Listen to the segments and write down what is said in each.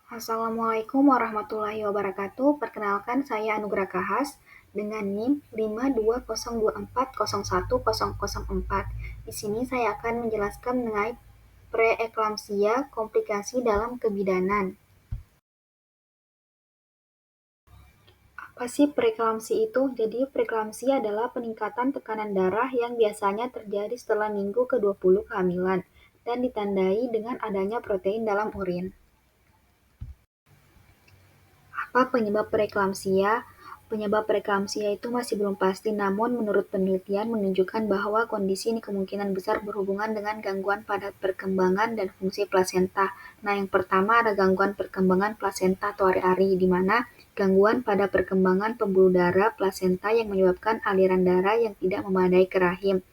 Assalamualaikum warahmatullahi wabarakatuh. Perkenalkan, saya Anugrah Kahas dengan NIM 52024010004. Di sini saya akan menjelaskan mengenai preeklampsia, komplikasi dalam kebidanan. Apa sih preeklampsia itu? Jadi preeklampsia adalah peningkatan tekanan darah yang biasanya terjadi setelah minggu ke-20 kehamilan dan ditandai dengan adanya protein dalam urin. Apa penyebab preeklampsia? Penyebab preeklampsia itu masih belum pasti, namun menurut penelitian menunjukkan bahwa kondisi ini kemungkinan besar berhubungan dengan gangguan pada perkembangan dan fungsi plasenta. Nah, yang pertama ada gangguan perkembangan plasenta atau ari-ari, di mana gangguan pada perkembangan pembuluh darah plasenta yang menyebabkan aliran darah yang tidak memadai ke rahim.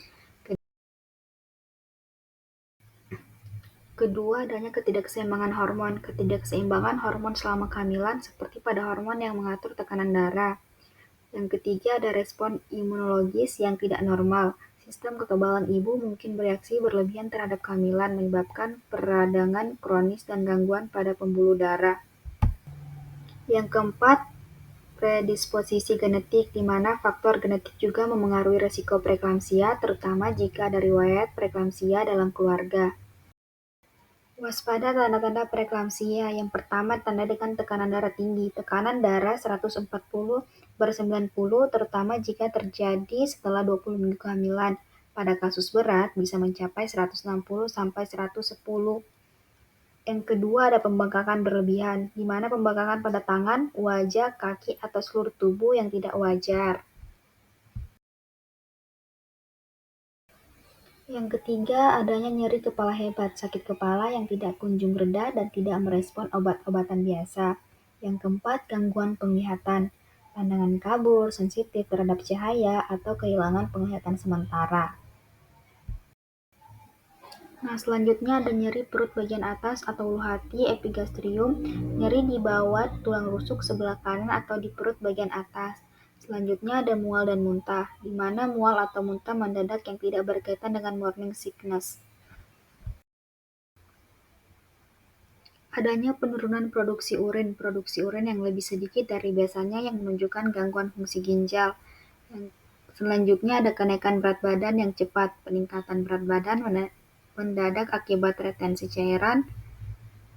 Kedua, adanya ketidakseimbangan hormon. Ketidakseimbangan hormon selama kehamilan seperti pada hormon yang mengatur tekanan darah. Yang ketiga, ada respon imunologis yang tidak normal. Sistem kekebalan ibu mungkin bereaksi berlebihan terhadap kehamilan, menyebabkan peradangan kronis dan gangguan pada pembuluh darah. Yang keempat, predisposisi genetik, di mana faktor genetik juga memengaruhi risiko preeklampsia, terutama jika ada riwayat preeklampsia dalam keluarga. Waspada tanda-tanda preeklampsia. Yang pertama, tanda dengan tekanan darah tinggi. Tekanan darah 140/90, terutama jika terjadi setelah 20 minggu kehamilan. Pada kasus berat, bisa mencapai 160/110. Yang kedua, ada pembengkakan berlebihan, di mana pembengkakan pada tangan, wajah, kaki, atau seluruh tubuh yang tidak wajar. Yang ketiga, adanya nyeri kepala hebat, sakit kepala yang tidak kunjung reda dan tidak merespon obat-obatan biasa. Yang keempat, gangguan penglihatan, pandangan kabur, sensitif terhadap cahaya, atau kehilangan penglihatan sementara. Nah, selanjutnya ada nyeri perut bagian atas atau ulu hati, epigastrium, nyeri di bawah tulang rusuk sebelah kanan atau di perut bagian atas. Selanjutnya ada mual dan muntah, di mana mual atau muntah mendadak yang tidak berkaitan dengan morning sickness. Adanya penurunan produksi urin yang lebih sedikit dari biasanya yang menunjukkan gangguan fungsi ginjal. Selanjutnya ada kenaikan berat badan yang cepat, peningkatan berat badan mendadak akibat retensi cairan,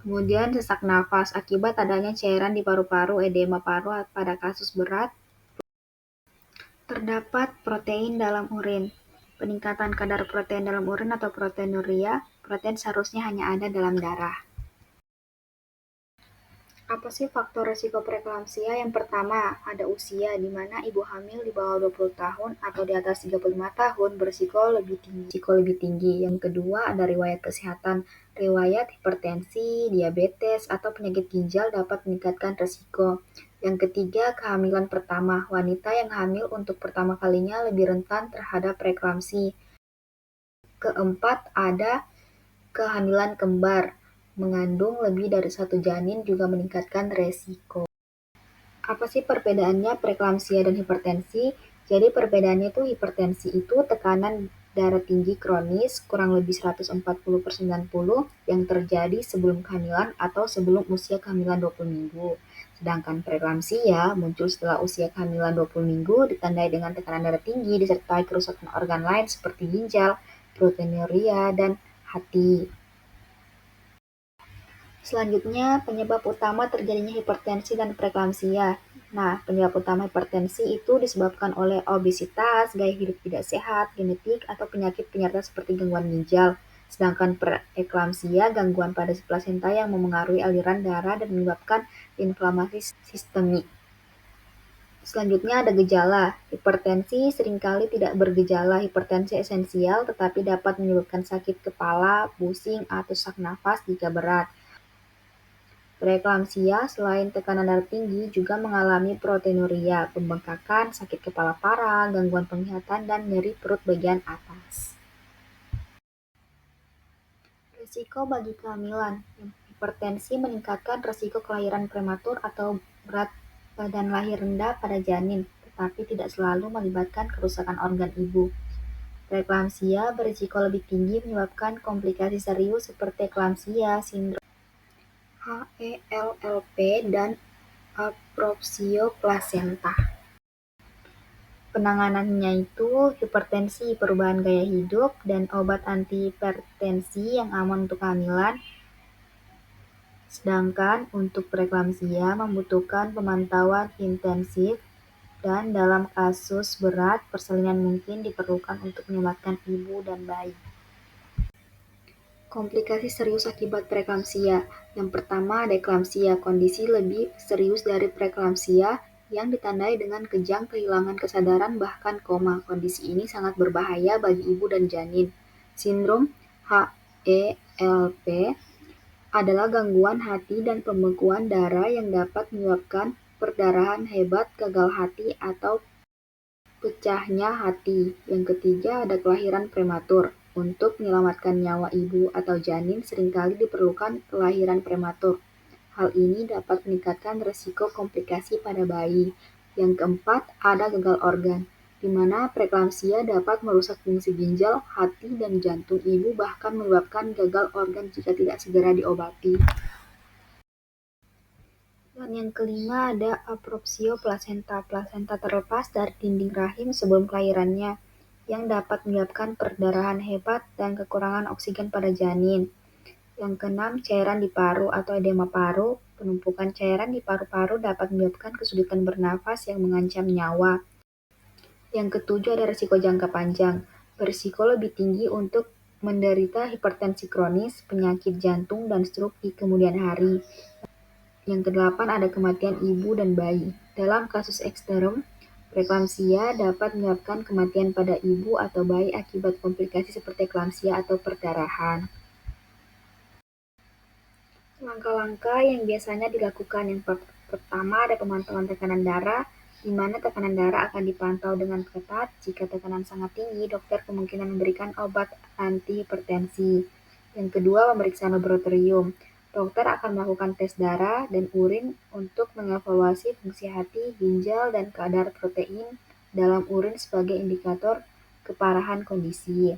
kemudian sesak nafas akibat adanya cairan di paru-paru, edema paru pada kasus berat. Terdapat protein dalam urin. Peningkatan kadar protein dalam urin atau proteinuria, protein seharusnya hanya ada dalam darah. Apa sih faktor risiko preeklampsia? Yang pertama, ada usia, di mana ibu hamil di bawah 20 tahun atau di atas 35 tahun berisiko lebih tinggi. Yang kedua, ada riwayat kesehatan. Riwayat hipertensi, diabetes, atau penyakit ginjal dapat meningkatkan risiko. Yang ketiga, kehamilan pertama. Wanita yang hamil untuk pertama kalinya lebih rentan terhadap preeklampsia. Keempat, ada kehamilan kembar. Mengandung lebih dari satu janin juga meningkatkan resiko. Apa sih perbedaannya preeklampsia dan hipertensi? Jadi perbedaannya itu hipertensi itu tekanan darah tinggi kronis kurang lebih 140/90 yang terjadi sebelum kehamilan atau sebelum usia kehamilan 20 minggu. Sedangkan preeklampsia muncul setelah usia kehamilan 20 minggu ditandai dengan tekanan darah tinggi disertai kerusakan organ lain seperti ginjal, proteinuria, dan hati. Selanjutnya, penyebab utama terjadinya hipertensi dan preeklampsia. Nah, penyebab utama hipertensi itu disebabkan oleh obesitas, gaya hidup tidak sehat, genetik, atau penyakit penyerta seperti gangguan ginjal. Sedangkan preeklampsia, gangguan pada si plasenta yang memengaruhi aliran darah dan menyebabkan inflamasi sistemik. Selanjutnya ada gejala. Hipertensi seringkali tidak bergejala hipertensi esensial, tetapi dapat menyebabkan sakit kepala, pusing, atau sesak nafas jika berat. Preeklampsia selain tekanan darah tinggi juga mengalami proteinuria, pembengkakan, sakit kepala parah, gangguan penglihatan, dan nyeri perut bagian atas. Risiko bagi kehamilan. Hipertensi meningkatkan risiko kelahiran prematur atau berat badan lahir rendah pada janin, tetapi tidak selalu melibatkan kerusakan organ ibu. Preeklampsia berisiko lebih tinggi menyebabkan komplikasi serius seperti eklamsia, sindrom HELLP, dan apropsio plasenta. Penanganannya itu hipertensi, perubahan gaya hidup, dan obat antihipertensi yang aman untuk kehamilan. Sedangkan untuk preeklamsia membutuhkan pemantauan intensif dan dalam kasus berat, persalinan mungkin diperlukan untuk menyelamatkan ibu dan bayi. Komplikasi serius akibat preeklamsia. Yang pertama ada eklamsia, kondisi lebih serius dari preeklamsia yang ditandai dengan kejang, kehilangan kesadaran, bahkan koma. Kondisi ini sangat berbahaya bagi ibu dan janin. Sindrom HELP adalah gangguan hati dan pembekuan darah yang dapat menyebabkan perdarahan hebat, gagal hati, atau pecahnya hati. Yang ketiga ada kelahiran prematur. Untuk menyelamatkan nyawa ibu atau janin seringkali diperlukan kelahiran prematur. Hal ini dapat meningkatkan risiko komplikasi pada bayi. Yang keempat ada gagal organ, di mana preeklamsia dapat merusak fungsi ginjal, hati, dan jantung ibu, bahkan menyebabkan gagal organ jika tidak segera diobati. Dan yang kelima ada apropsio plasenta. Plasenta terlepas dari dinding rahim sebelum kelahirannya, yang dapat menyebabkan perdarahan hebat dan kekurangan oksigen pada janin. Yang keenam, cairan di paru atau edema paru. Penumpukan cairan di paru-paru dapat menyebabkan kesulitan bernafas yang mengancam nyawa. Yang ketujuh ada risiko jangka panjang. Berisiko lebih tinggi untuk menderita hipertensi kronis, penyakit jantung, dan stroke di kemudian hari. Yang kedelapan ada kematian ibu dan bayi. Dalam kasus ekstrem, preeklamsia dapat menyebabkan kematian pada ibu atau bayi akibat komplikasi seperti eklamsia atau perdarahan. Langkah-langkah yang biasanya dilakukan yang pertama ada pemantauan tekanan darah, di mana tekanan darah akan dipantau dengan ketat. Jika tekanan sangat tinggi, dokter kemungkinan memberikan obat antihipertensi. Yang kedua, pemeriksaan laboratorium. Dokter akan melakukan tes darah dan urin untuk mengevaluasi fungsi hati, ginjal, dan kadar protein dalam urin sebagai indikator keparahan kondisi.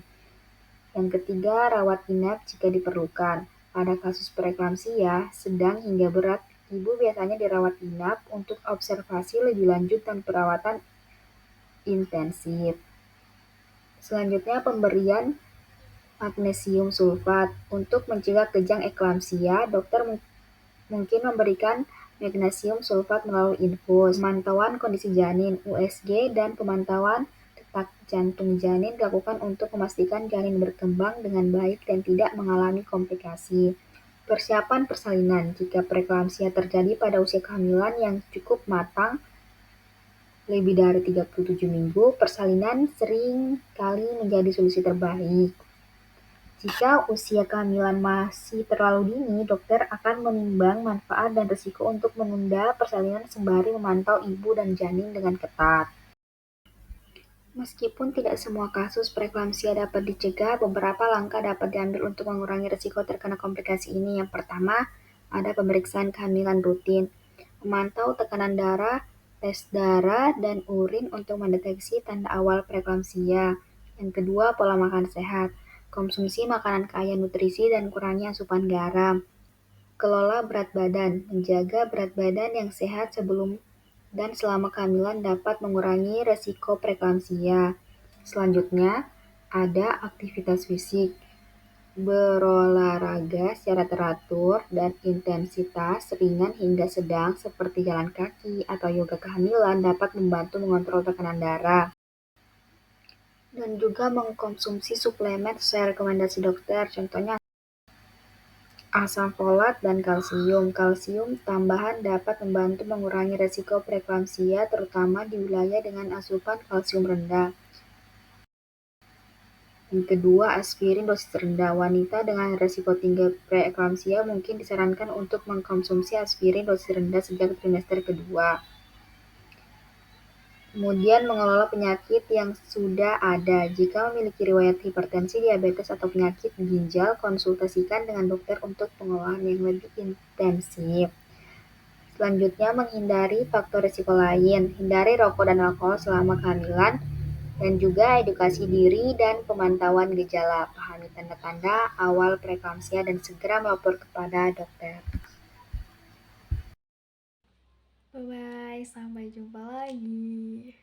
Yang ketiga, rawat inap jika diperlukan. Pada kasus preeklamsia sedang hingga berat, ibu biasanya dirawat inap untuk observasi lebih lanjut dan perawatan intensif. Selanjutnya, pemberian magnesium sulfat. Untuk mencegah kejang eklamsia, dokter mungkin memberikan magnesium sulfat melalui infus. Pemantauan kondisi janin, USG, dan pemantauan detak jantung janin dilakukan untuk memastikan janin berkembang dengan baik dan tidak mengalami komplikasi. Persiapan persalinan. Jika preeklamsia terjadi pada usia kehamilan yang cukup matang, lebih dari 37 minggu, persalinan sering kali menjadi solusi terbaik. Jika usia kehamilan masih terlalu dini, dokter akan menimbang manfaat dan risiko untuk menunda persalinan sembari memantau ibu dan janin dengan ketat. Meskipun tidak semua kasus preeklamsia dapat dicegah, beberapa langkah dapat diambil untuk mengurangi risiko terkena komplikasi ini. Yang pertama, ada pemeriksaan kehamilan rutin, memantau tekanan darah, tes darah, dan urin untuk mendeteksi tanda awal preeklamsia. Yang kedua, pola makan sehat, konsumsi makanan kaya nutrisi dan kurangi asupan garam. Kelola berat badan, menjaga berat badan yang sehat sebelum dan selama kehamilan dapat mengurangi risiko preeklamsia. Selanjutnya, ada aktivitas fisik. Berolahraga secara teratur dan intensitas ringan hingga sedang seperti jalan kaki atau yoga kehamilan dapat membantu mengontrol tekanan darah. Dan juga mengkonsumsi suplemen sesuai rekomendasi dokter, contohnya asam folat dan kalsium. Kalsium tambahan dapat membantu mengurangi risiko preeklamsia, terutama di wilayah dengan asupan kalsium rendah. Yang kedua, aspirin dosis rendah. Wanita dengan risiko tinggi preeklamsia mungkin disarankan untuk mengkonsumsi aspirin dosis rendah sejak trimester kedua. Kemudian, mengelola penyakit yang sudah ada. Jika memiliki riwayat hipertensi, diabetes, atau penyakit ginjal, konsultasikan dengan dokter untuk pengolahan yang lebih intensif. Selanjutnya, menghindari faktor risiko lain. Hindari rokok dan alkohol selama kehamilan, dan juga edukasi diri dan pemantauan gejala. Pahami tanda-tanda awal preeklamsia dan segera melapor kepada dokter. Bye-bye, sampai jumpa lagi.